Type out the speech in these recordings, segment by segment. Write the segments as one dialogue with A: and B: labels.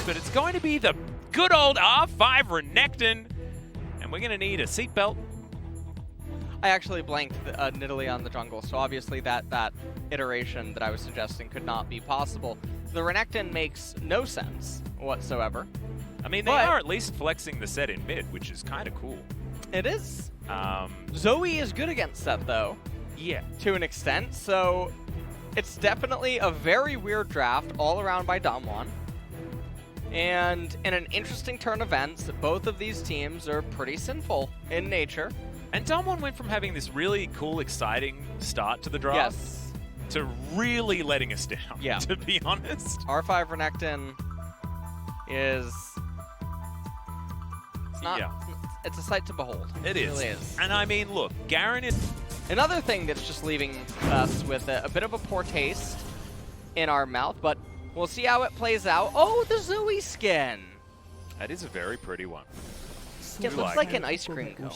A: choice, but it's going to be the good old R5 Renekton. And we're going to need a seatbelt.
B: I actually blanked Nidalee on the jungle, so obviously that iteration that I was suggesting could not be possible. The Renekton makes no sense whatsoever.
A: I mean, they are at least flexing the Sett in mid, which is kind of cool.
B: It is. Zoe is good against Sett, though.
A: Yeah.
B: To an extent, so it's definitely a very weird draft all around by DAMWON. And in an interesting turn of events, both of these teams are pretty sinful in nature.
A: And DWG went from having this really cool, exciting start to the draft to really letting us down, to be honest.
B: R5 Renekton is... It's not... It's a sight to behold.
A: It really is. And I mean, look, Garen is...
B: Another thing that's just leaving us with a bit of a poor taste in our mouth, but we'll see how it plays out. Oh, the Zoe skin!
A: That is a very pretty one.
B: It looks like an ice cream cone.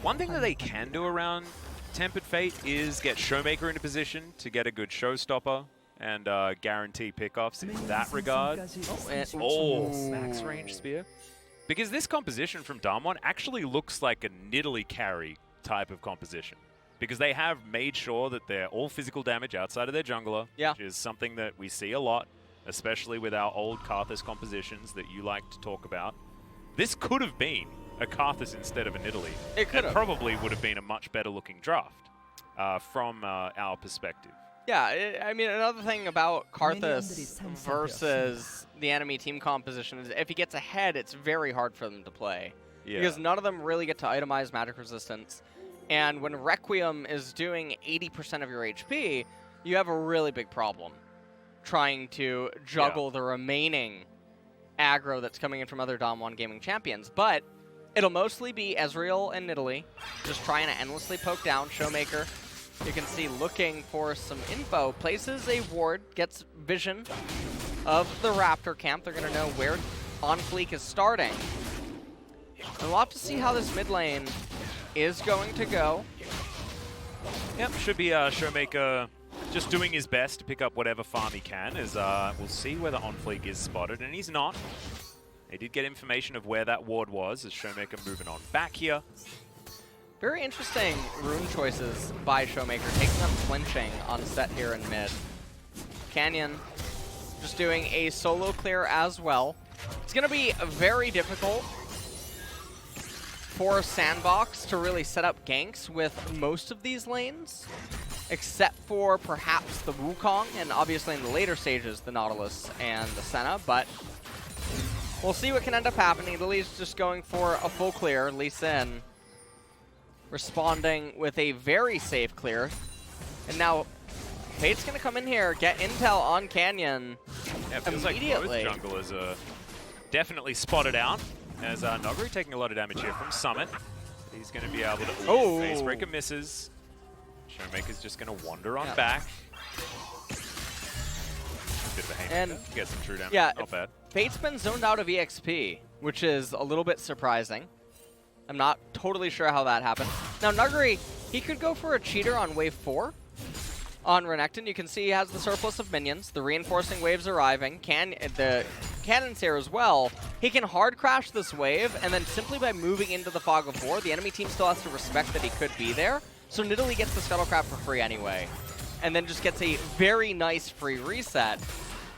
A: One thing that they can do around Tempered Fate is get ShowMaker into position to get a good showstopper and guarantee pickoffs in that regard. Max range spear. Because this composition from DWG actually looks like a Nidalee carry type of composition. Because they have made sure that they're all physical damage outside of their jungler, which is something that we see a lot, especially with our old Karthus compositions that you like to talk about. This could have been a Karthus instead of a Nidalee.
B: It could have.
A: Probably would have been a much better looking draft from our perspective.
B: Yeah, I mean, another thing about Karthus versus the enemy team composition is if he gets ahead, it's very hard for them to play. Yeah. Because none of them really get to itemize magic resistance. And when Requiem is doing 80% of your HP, you have a really big problem trying to juggle the remaining aggro that's coming in from other DAMWON gaming champions. But it'll mostly be Ezreal and Nidalee just trying to endlessly poke down. ShowMaker, you can see, looking for some info, places a ward, gets vision of the Raptor camp. They're going to know where OnFleek is starting. And we'll have to see how this mid lane is going to go.
A: Yep, should be ShowMaker just doing his best to pick up whatever farm he can, as we'll see whether OnFleek is spotted, and he's not. They did get information of where that ward was, as ShowMaker moving on back here.
B: Very interesting rune choices by ShowMaker, taking them flinching on Sett here in mid. Canyon just doing a solo clear as well. It's going to be very difficult for SANDBOX to really set up ganks with most of these lanes, except for perhaps the Wukong, and obviously in the later stages, the Nautilus and the Senna, but we'll see what can end up happening. Nidalee's just going for a full clear. Lee Sin responding with a very safe clear. And now Fate's going to come in here, get intel on Canyon immediately.
A: Like both junglers are definitely spotted out, as Nuguri taking a lot of damage here from Summit. He's going to be able to... Facebreaker misses. ShowMaker's just going to wander on back. Bit of a haymaker. Get some true damage.
B: Yeah,
A: not bad.
B: Fate's been zoned out of EXP, which is a little bit surprising. I'm not totally sure how that happened. Now, Nuguri, he could go for a cheater on wave 4 on Renekton. You can see he has the surplus of minions. The reinforcing wave's arriving. The cannon's here as well. He can hard crash this wave, and then simply by moving into the Fog of War, the enemy team still has to respect that he could be there. So Nidalee gets the Scuttlecraft for free anyway, and then just gets a very nice free reset.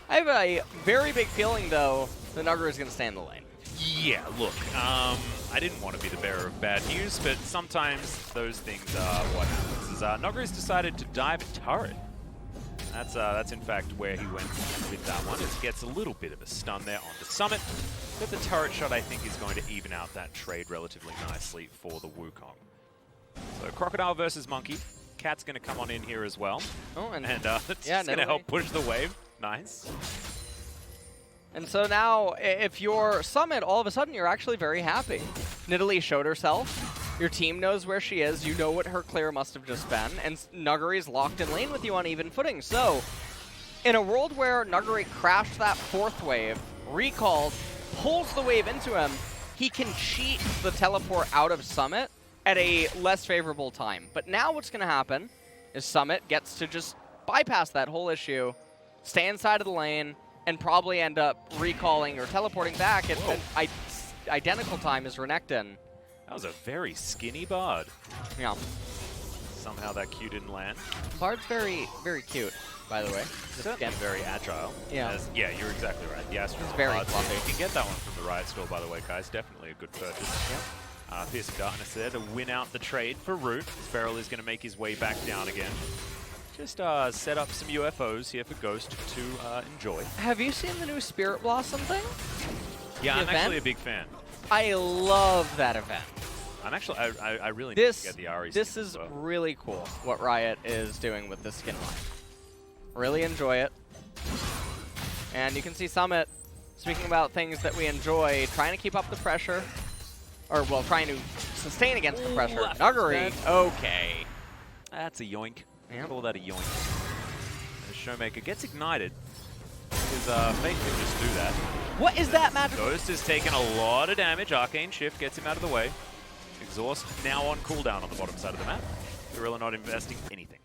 B: I have a very big feeling, though, that Nuguri is going to stay in the lane.
A: Yeah, look, I didn't want to be the bearer of bad news, but sometimes those things are what happens. Nuguri's decided to dive a turret. That's in fact where he went with that one. It gets a little bit of a stun there on the Summit, but the turret shot, I think, is going to even out that trade relatively nicely for the Wukong. So Crocodile versus Monkey. Cat's going to come on in here as well.
B: Oh, and
A: it's going to help push the wave. Nice.
B: And so now, if you're Summit, all of a sudden you're actually very happy. Nidalee showed herself. Your team knows where she is. You know what her clear must have just been. And Nuguri's locked in lane with you on even footing. So, in a world where Nuguri crashed that 4th wave, recalls, pulls the wave into him, he can cheat the teleport out of Summit at a less favorable time. But now what's going to happen is Summit gets to just bypass that whole issue, stay inside of the lane, and probably end up recalling or teleporting back at an identical time as Renekton.
A: That was a very skinny Bard.
B: Yeah.
A: Somehow that Q didn't land.
B: Bard's very, very cute, by the way.
A: Certainly very agile.
B: Yeah.
A: Yeah, you're exactly right. The Astral
B: It's very
A: Bard.
B: fluffy.
A: You can get that one from the Riot Store, by the way, guys. Definitely a good purchase.
B: Yep.
A: Piercing Darkness there to win out the trade for Root. BeryL is going to make his way back down again. Just set up some UFOs here for Ghost to enjoy.
B: Have you seen the new Spirit Blossom thing?
A: Yeah,
B: The
A: I'm
B: event?
A: actually a big fan.
B: I love that event.
A: I'm actually, I really need to get the Ari skin
B: This is
A: as well.
B: really cool what Riot is doing with this skin line. Really enjoy it. And you can see Summit, speaking about things that we enjoy, trying to keep up the pressure. Or, well, trying to sustain against the pressure. Nuguri, okay.
A: That's a yoink.
B: Yep.
A: Call that a yoink. And ShowMaker gets ignited. Because Fate can just do that.
B: What is that magic?
A: Ghost is taking a lot of damage. Arcane Shift gets him out of the way. Exhaust now on cooldown on the bottom side of the map. BeryL not investing anything.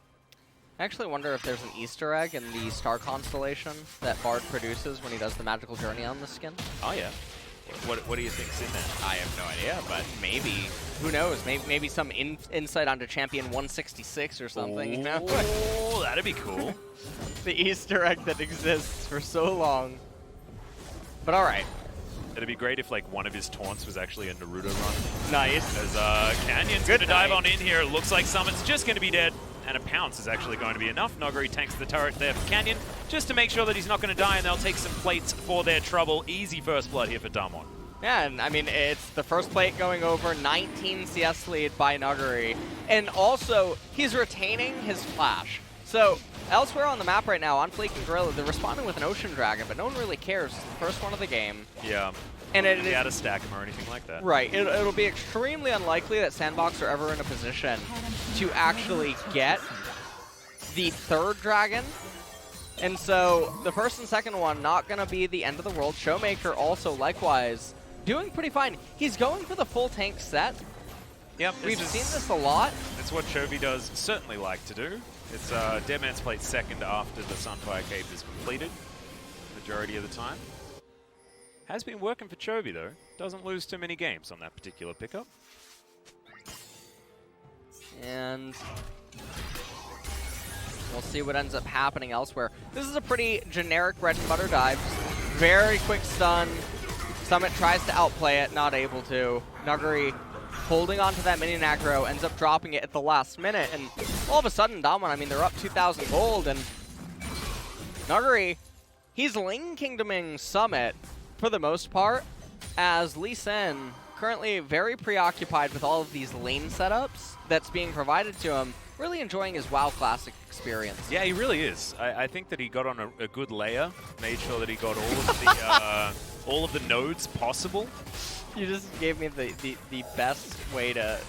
B: I actually wonder if there's an Easter egg in the star constellation that Bard produces when he does the magical journey on the skin.
A: Oh, yeah. What do you think's in there?
B: I have no idea, but maybe. Who knows? Maybe some insight onto Champion 166 or something, you know?
A: Oh, that'd be cool.
B: The Easter egg that exists for so long. But all right.
A: It'd be great if like one of his taunts was actually a Naruto run.
B: Nice.
A: As Canyon's going to dive on in here. It looks like Summit's just going to be dead. And a pounce is actually going to be enough. Nuguri tanks the turret there for Canyon, just to make sure that he's not going to die, and they'll take some plates for their trouble. Easy first blood here for DAMWON.
B: Yeah, and I mean, it's the first plate going over, 19 CS lead by Nuguri. And also, he's retaining his flash. So, elsewhere on the map right now, OnFleek and BeryL, they're responding with an Ocean Dragon, but no one really cares. It's the first one of the game.
A: Yeah.
B: And it
A: He had to stack him or anything like that.
B: Right. It'll be extremely unlikely that SANDBOX are ever in a position to actually get the third dragon. And so the first and second one not going to be the end of the world. ShowMaker also likewise doing pretty fine. He's going for the full tank set.
A: Yep.
B: We've seen this a lot.
A: It's what Chovy does certainly like to do. It's Dead Man's Plate second after the Sunfire Cave is completed, majority of the time. Has been working for Chovy though. Doesn't lose too many games on that particular pickup.
B: And we'll see what ends up happening elsewhere. This is a pretty generic bread and butter dive. Very quick stun. Summit tries to outplay it, not able to. Nuguri holding on to that minion aggro, ends up dropping it at the last minute. And all of a sudden, DAMWON, I mean, they're up 2,000 gold. And Nuguri, he's Lane Kingdoming Summit for the most part, as Lee Sin currently very preoccupied with all of these lane setups that's being provided to him, really enjoying his WoW Classic experience.
A: Yeah, he really is. I think that he got on a good layer, made sure that he got all of the all of the nodes possible.
B: You just gave me the best way to,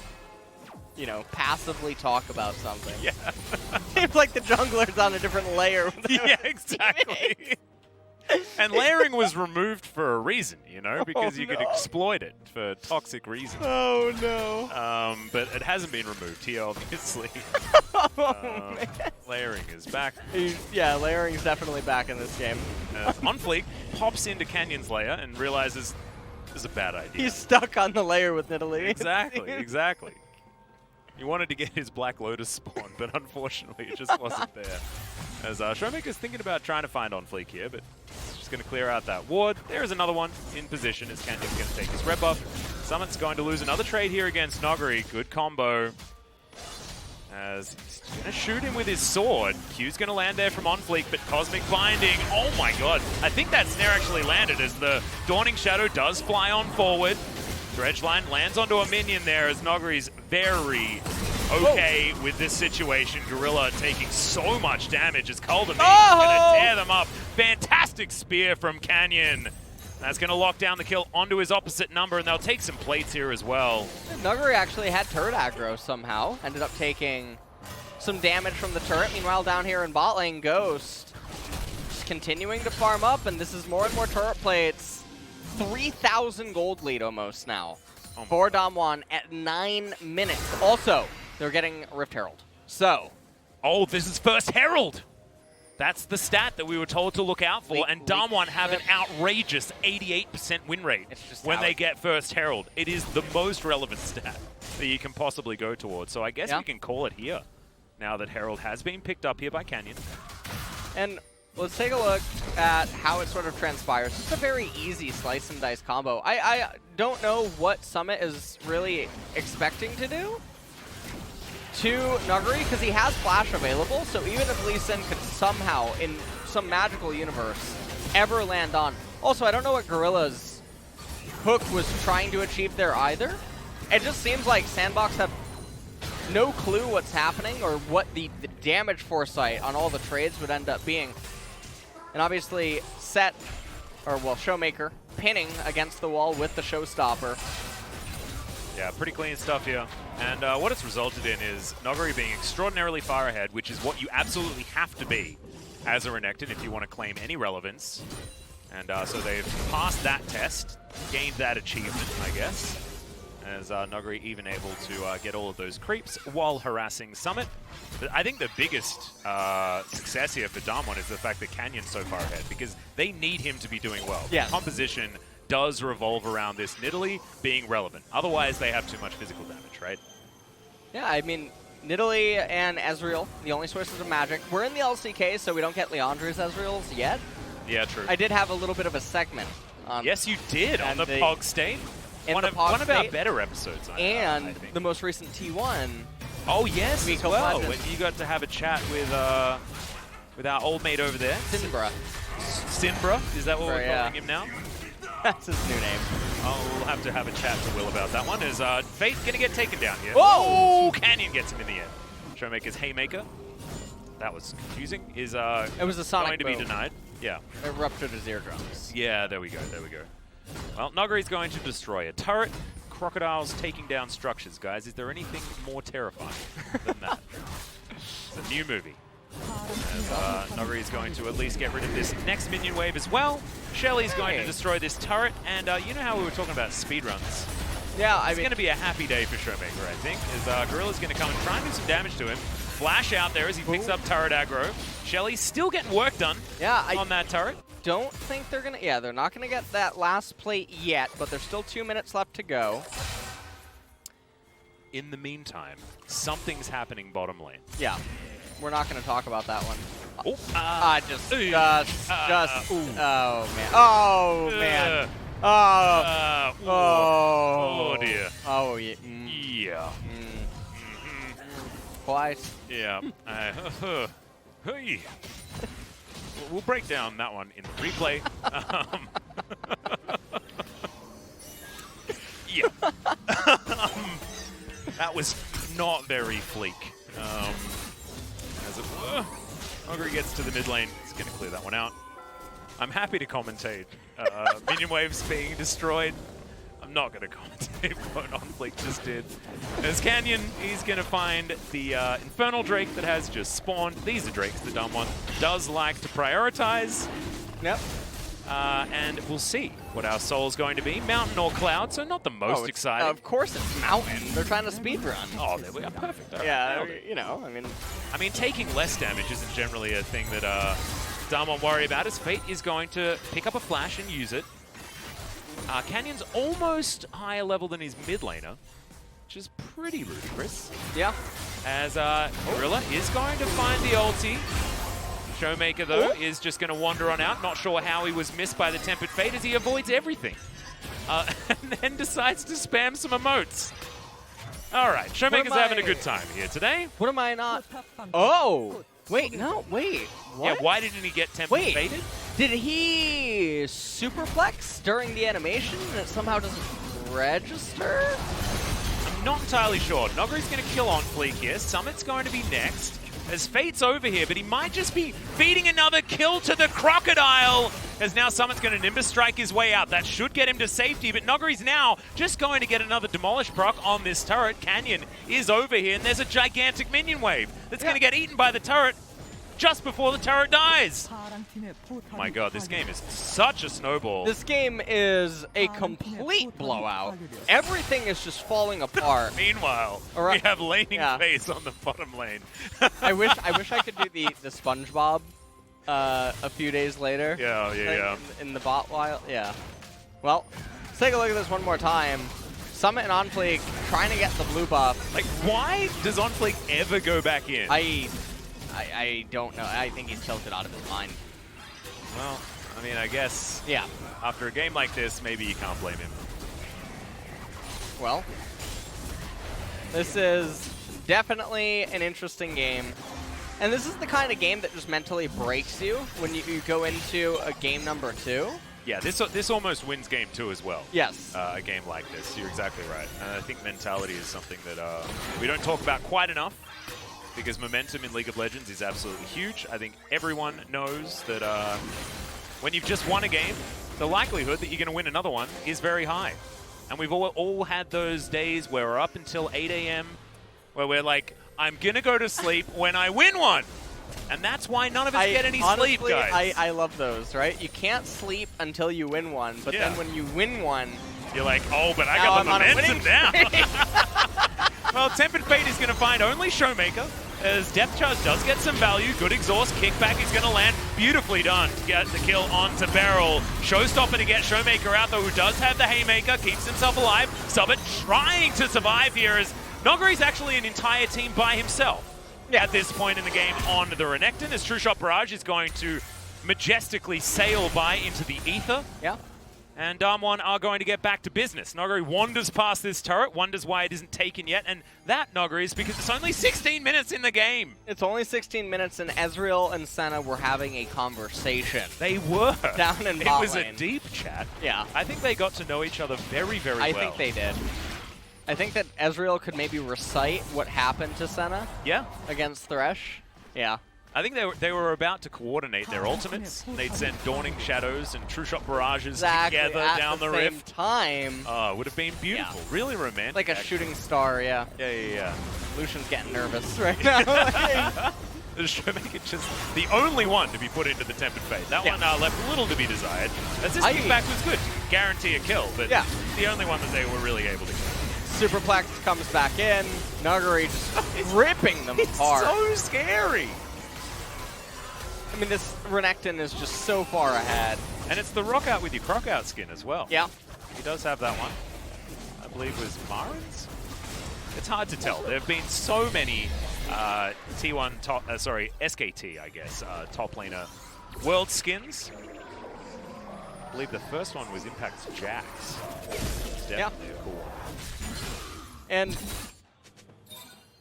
B: you know, passively talk about something.
A: Yeah.
B: Seems like the jungler's on a different layer.
A: Yeah, exactly. And layering was removed for a reason, you know, because you could exploit it for toxic reasons.
B: Oh, no.
A: But it hasn't been removed here, obviously.
B: Man.
A: Layering is back.
B: Yeah, layering is definitely back in this game.
A: OnFleek pops into Canyon's layer and realizes this is a bad idea.
B: He's stuck on the layer with Nidalee.
A: Exactly, exactly. He wanted to get his Black Lotus spawn, but unfortunately it just wasn't there. As ShowMaker's thinking about trying to find OnFleek here, but he's just going to clear out that ward. There is another one in position as Canyon's going to take his red buff. Summit's going to lose another trade here against Nuguri. Good combo. As he's going to shoot him with his sword. Q's going to land there from OnFleek, but Cosmic Binding. Oh my god. I think that snare actually landed as the Dawning Shadow does fly on forward. Dredgeline lands onto a minion there as Nuguri's very okay with this situation. Gorilla taking so much damage as Culdeme's going to tear them up. Fantastic spear from Canyon. That's going to lock down the kill onto his opposite number, and they'll take some plates here as well.
B: Nuguri actually had turret aggro somehow. Ended up taking some damage from the turret. Meanwhile, down here in bot lane, Ghost just continuing to farm up, and this is more and more turret plates. 3,000 gold lead almost now for DAMWON at 9 minutes. Also, they're getting Rift Herald. So.
A: Oh, this is first Herald. That's the stat that we were told to look out for, and DAMWON have an outrageous 88% win rate when they get first Herald. It is the most relevant stat that you can possibly go towards. So I guess we can call it here, now that Herald has been picked up here by Canyon.
B: And let's take a look at how it sort of transpires. It's a very easy slice and dice combo. I don't know what Summit is really expecting to do to Nuguri, because he has Flash available, so even if Lee Sin could somehow, in some magical universe, ever land on. Also, I don't know what Gorilla's hook was trying to achieve there either. It just seems like SANDBOX have no clue what's happening or what the damage foresight on all the trades would end up being. And obviously, Sett, or well, ShowMaker, pinning against the wall with the Showstopper.
A: Yeah, pretty clean stuff here. And what it's resulted in is Nuguri being extraordinarily far ahead, which is what you absolutely have to be as a Renekton if you want to claim any relevance. And so they've passed that test, gained that achievement, I guess, as Nuguri even able to get all of those creeps while harassing Summit. But I think the biggest success here for DAMWON is the fact that Canyon's so far ahead, because they need him to be doing well.
B: Yeah.
A: The composition does revolve around this Nidalee being relevant. Otherwise, they have too much physical damage, right?
B: Yeah, I mean, Nidalee and Ezreal, the only sources of magic. We're in the LCK, so we don't get Leandra's Ezreals yet.
A: Yeah, true.
B: I did have a little bit of a segment on
A: yes, you did, on the Pog State. One of our better episodes.
B: And
A: I think.
B: the most recent T1.
A: Oh, yes, as well.
B: When
A: you got to have a chat with our old mate over there.
B: Sinbra.
A: Sinbra? Is that what we're calling him now?
B: That's his new name.
A: Oh, we'll have to have a chat to Will about that one. Is Fate going to get taken down here?
B: Whoa!
A: Oh, Canyon gets him in the end. ShowMaker's Haymaker. That was confusing. Is
B: it was a sonic
A: going to be denied. Yeah.
B: It ruptured his eardrums.
A: Yeah, there we go, there we go. Well, Nuguri's going to destroy a turret. Crocodiles taking down structures, guys. Is there anything more terrifying than that? It's a new movie. As Nuguri is going to at least get rid of this next minion wave as well. Shelly's going to destroy this turret, and you know how we were talking about speedruns?
B: Yeah,
A: it's going to be a happy day for ShowMaker, I think, as Gorilla's going to come and try and do some damage to him. Flash out there as he picks up turret aggro. Shelly's still getting work done on that turret.
B: Don't think they're going to... Yeah, they're not going to get that last plate yet, but there's still 2 minutes left to go.
A: In the meantime, something's happening bottom lane.
B: Yeah. We're not going to talk about that one.
A: Oh,
B: oh, man. Oh, man.
A: Oh dear.
B: Oh, yeah.
A: Yeah.
B: Twice.
A: Yeah. We'll break down that one in the replay. Yeah. That was not very fleek. As it were. Nuguri gets to the mid lane. He's going to clear that one out. I'm happy to commentate minion waves being destroyed. I'm not going to commentate what OnFleek just did. As Canyon, he's going to find the Infernal Drake that has just spawned. These are Drakes that DWG does like to prioritize.
B: Yep.
A: And we'll see what our soul's going to be. Mountain or Cloud, so not the most exciting.
B: Of course it's Mountain. They're trying to speedrun.
A: Oh, there we are. Perfect. Right.
B: Yeah, you know,
A: I mean, taking less damage isn't generally a thing that DWG worry about, as Fate is going to pick up a flash and use it. Canyon's almost higher level than his mid laner, which is pretty ludicrous.
B: Yeah.
A: As Gorilla is going to find the ulti. ShowMaker, though, is just going to wander on out. Not sure how he was missed by the Tempered Fate, as he avoids everything. And then decides to spam some emotes. All right, ShowMaker's having a good time here today.
B: What am I not? Oh! Wait, no, wait. What?
A: Yeah, why didn't he get Tempered Fated?
B: Did he superplex during the animation and it somehow doesn't register?
A: I'm not entirely sure. Nuguri's going to kill OnFleek here. Summit's going to be next. As Fate's over here, but he might just be feeding another kill to the Crocodile. As now Summit's going to Nimbus Strike his way out. That should get him to safety, but Nuguri's now just going to get another Demolish proc on this turret. Canyon is over here, and there's a gigantic minion wave that's going to get eaten by the turret just before the turret dies. Oh my god, this game is such a snowball.
B: This game is a complete blowout. Everything is just falling apart.
A: Meanwhile, we have laning phase on the bottom lane.
B: I wish I could do the SpongeBob a few days later.
A: Yeah.
B: In the bot while. Yeah. Well, let's take a look at this one more time. Summit and OnFleek trying to get the blue buff.
A: Like, why does OnFleek ever go back in?
B: I don't know. I think he's tilted out of his mind.
A: Well, I mean, I guess.
B: Yeah.
A: After a game like this, maybe you can't blame him.
B: Well, this is definitely an interesting game. And this is the kind of game that just mentally breaks you when you go into a game number 2.
A: Yeah, this almost wins game 2 as well.
B: Yes.
A: A game like this. You're exactly right. And I think mentality is something that we don't talk about quite enough because momentum in League of Legends is absolutely huge. I think everyone knows that when you've just won a game, the likelihood that you're going to win another one is very high. And we've all had those days where we're up until 8 a.m. where we're like, I'm going to go to sleep when I win one. And that's why none of us get any
B: honestly,
A: sleep, guys.
B: I love those, right? You can't sleep until you win one, but then when you win one,
A: you're like, oh, but I got the momentum now. Well, Tempered Fate is going to find only ShowMaker, as Depth Charge does get some value. Good exhaust kickback is going to land. Beautifully done to get the kill onto BeryL. Showstopper to get ShowMaker out, though, who does have the Haymaker, keeps himself alive. Summit trying to survive here, as Nuguri's actually an entire team by himself. At this point in the game on the Renekton, as True Shot Barrage is going to majestically sail by into the ether.
B: Yeah.
A: And DAMWON are going to get back to business. Nuguri wanders past this turret, wonders why it isn't taken yet, and that, Nuguri, is because it's only 16 minutes in the game.
B: It's only 16 minutes, and Ezreal and Senna were having a conversation.
A: They were.
B: Down in bot
A: It was
B: lane.
A: a deep chat.
B: Yeah.
A: I think they got to know each other very, very well.
B: I think they did. I think that Ezreal could maybe recite what happened to Senna.
A: Yeah.
B: Against Thresh. Yeah.
A: I think they were about to coordinate their ultimates. They'd send Dawning Shadows and True Shot Barrages together down the rift.
B: Time.
A: Oh, it would have been beautiful. Yeah. Really romantic.
B: Like a shooting star, yeah.
A: Yeah.
B: Lucian's getting nervous right now.
A: The ShowMaker just the only one to be put into the Tempered Fate. That one left little to be desired. As this kickback was good. Guarantee a kill, but the only one that they were really able to get.
B: Superplex comes back in. Nuguri just ripping them apart.
A: So scary.
B: I mean, this Renekton is just so far ahead.
A: And it's the rock out with your croc out skin as well.
B: Yeah.
A: He does have that one. I believe was Marin's? It's hard to tell. There have been so many T1 top, SKT, I guess, top laner world skins. I believe the first one was Impact's Jax. Definitely a cool one.
B: And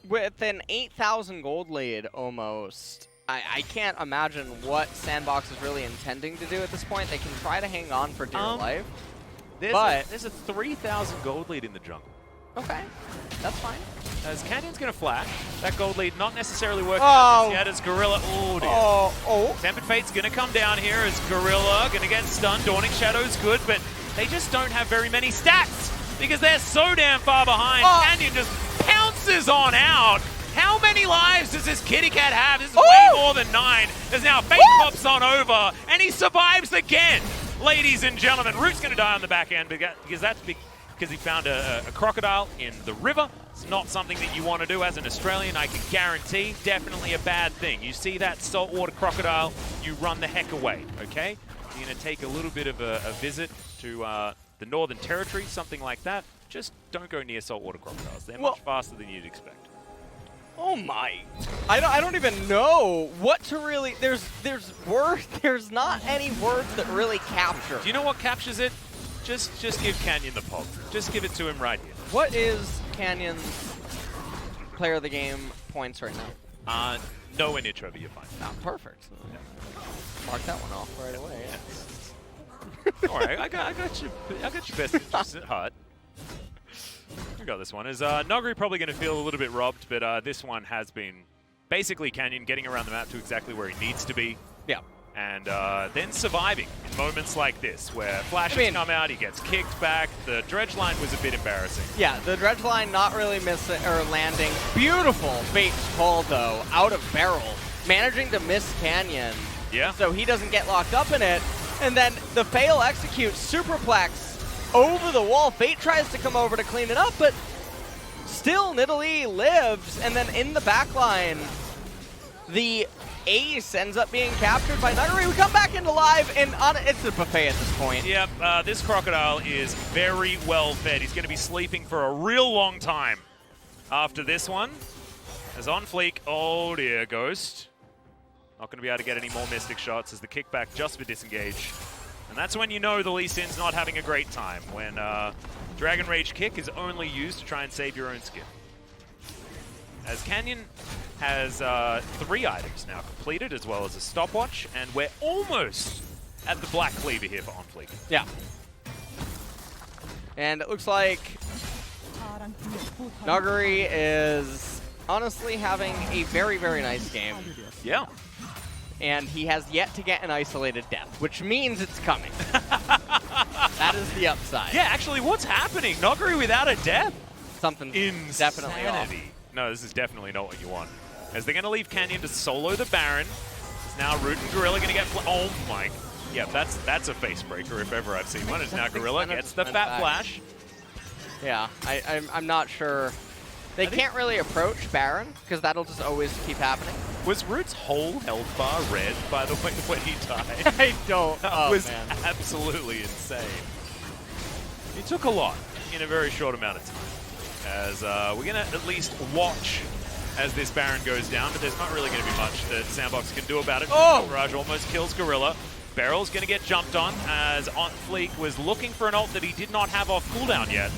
B: with an 8,000 gold lead almost, I can't imagine what SANDBOX is really intending to do at this point. They can try to hang on for dear life.
A: There's a 3,000 gold lead in the jungle.
B: Okay, that's fine.
A: As Canyon's going to flash, that gold lead not necessarily working out yet as Gorilla. Oh, dear. Tempered Fate's going to come down here as Gorilla going to get stunned. Dawning Shadow's good, but they just don't have very many stats because they're so damn far behind. Canyon just pounces on out. How many lives does this kitty cat have? This is way more than 9. As now Fate pops on over, and he survives again. Ladies and gentlemen, Root's going to die on the back end because that's because he found a crocodile in the river. It's not something that you want to do as an Australian, I can guarantee. Definitely a bad thing. You see that saltwater crocodile, you run the heck away, okay? You're going to take a little bit of a visit to the Northern Territory, something like that. Just don't go near saltwater crocodiles. They're much faster than you'd expect.
B: Oh my! I don't even know what to really. There's not any words that really capture.
A: Do you know what captures it? Just give Canyon the pop. Just give it to him right here.
B: What is Canyon's player of the game points right now?
A: Nowhere near Trevor, you're fine.
B: Oh, perfect. Yeah. Mark that one off right away.
A: Yeah. All right, I got your best interests at heart. We got this one. Is Nuguri probably going to feel a little bit robbed, but this one has been basically Canyon getting around the map to exactly where he needs to be. Yeah. And then surviving in moments like this, where flashes come out, he gets kicked back. The dredge line was a bit embarrassing.
B: Yeah, the dredge line not really missing or landing. Beautiful Fate call though, out of BeryL, managing to miss Canyon.
A: Yeah.
B: So he doesn't get locked up in it, and then the fail executes Superplex over the wall. Fate tries to come over to clean it up, but still Nidalee lives, and then in the back line, the Ace ends up being captured by Nuguri. We come back into live, and it's a buffet at this point.
A: Yep, this Crocodile is very well fed. He's going to be sleeping for a real long time after this one. As OnFleek, oh dear, Ghost. Not going to be able to get any more Mystic shots as the kickback just for disengage. And that's when you know the Lee Sin's not having a great time, when Dragon Rage Kick is only used to try and save your own skin. As Canyon has 3 items now completed, as well as a stopwatch, and we're almost at the Black Cleaver here for OnFleek.
B: Yeah. And it looks like Nuguri is honestly having a very, very nice game.
A: Yeah.
B: And he has yet to get an isolated death, which means it's coming. That is the upside.
A: Yeah, actually, what's happening? Nuguri without a death?
B: Something's
A: Insanity.
B: definitely off.
A: No, this is definitely not what you want. As they're going to leave Canyon to solo the Baron. It's now Root and Gorilla going to get... Oh my... Yeah, that's a face breaker if ever I've seen one. It's now Gorilla gets the Fat Flash.
B: Yeah, I'm not sure. They can't really approach Baron, because that'll just always keep happening.
A: Was Root's whole health bar red, by the way, when he died?
B: I don't.
A: That was absolutely insane. He took a lot in a very short amount of time. As we're going to at least watch as this Baron goes down, but there's not really going to be much that SANDBOX can do about it.
B: Oh!
A: Barrage almost kills Gorilla. BeryL's going to get jumped on, as OnFleek was looking for an ult that he did not have off cooldown yet.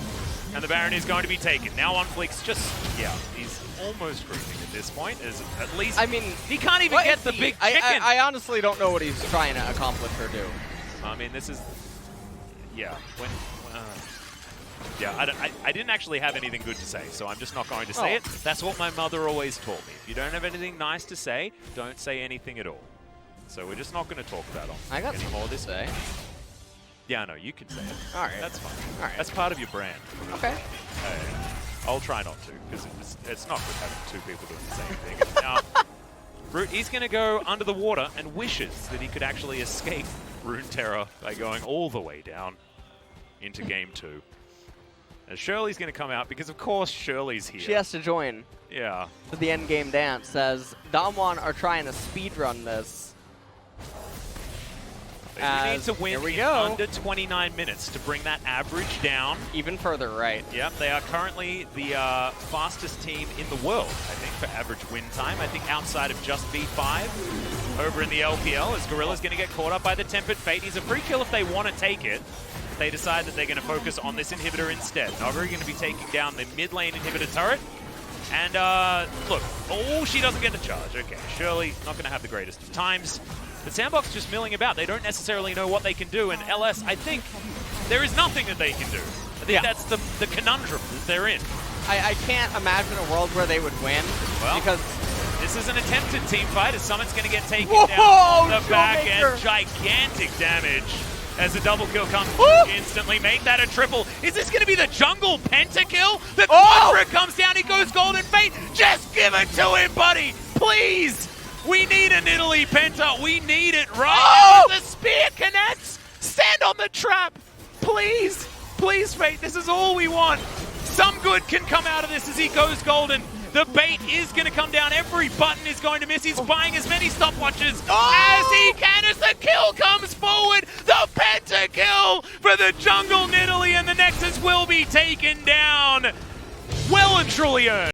A: And the Baron is going to be taken. Now OnFleek's just, yeah, he's almost creeping at this point. Is at least,
B: I mean,
A: he can't even get the big chicken.
B: I honestly don't know what he's trying to accomplish or do.
A: I mean, this is, yeah, yeah, I didn't actually have anything good to say, so I'm just not going to say it. That's what my mother always taught me. If you don't have anything nice to say, don't say anything at all. So we're just not going to talk about OnFleek
B: I got
A: anymore
B: something
A: this
B: to say.
A: Yeah, no, you can say it.
B: All right.
A: That's fine.
B: All right.
A: That's part of your brand.
B: Okay.
A: I'll try not to, because it's not good having 2 people doing the same thing. Now, Root is going to go under the water and wishes that he could actually escape Rune Terror by going all the way down into Game 2. And Shirley's going to come out, because of course Shirley's here.
B: She has to join.
A: Yeah.
B: For the end game dance, as DWG are trying to speedrun this.
A: They need to win in under 29 minutes to bring that average down.
B: Even further, right.
A: Yep, they are currently the fastest team in the world, I think, for average win time. I think outside of just V5 over in the LPL, as Gorilla's going to get caught up by the Tempered Fate. He's a free kill if they want to take it. They decide that they're going to focus on this inhibitor instead. Nuguri going to be taking down the mid lane inhibitor turret. And look, oh, she doesn't get the charge. Okay, Shirley not going to have the greatest of times. But SANDBOX just milling about. They don't necessarily know what they can do. And LS, I think there is nothing that they can do. I think that's the conundrum that they're in.
B: I can't imagine a world where they would win.
A: Well,
B: because
A: this is an attempted team fight as Summit's going to get taken down on the back end. Gigantic damage as the double kill comes instantly. Make that a triple. Is this going to be the jungle pentakill? The Quadra comes down. He goes Golden Fate. Just give it to him, buddy. Please. We need a Nidalee penta. We need it right now. The spear connects. Stand on the trap. Please. Please, Fate. This is all we want. Some good can come out of this as he goes golden. The bait is going to come down. Every button is going to miss. He's buying as many stopwatches as he can as the kill comes forward. The pentakill for the jungle Nidalee, and the Nexus will be taken down. Well and truly earned.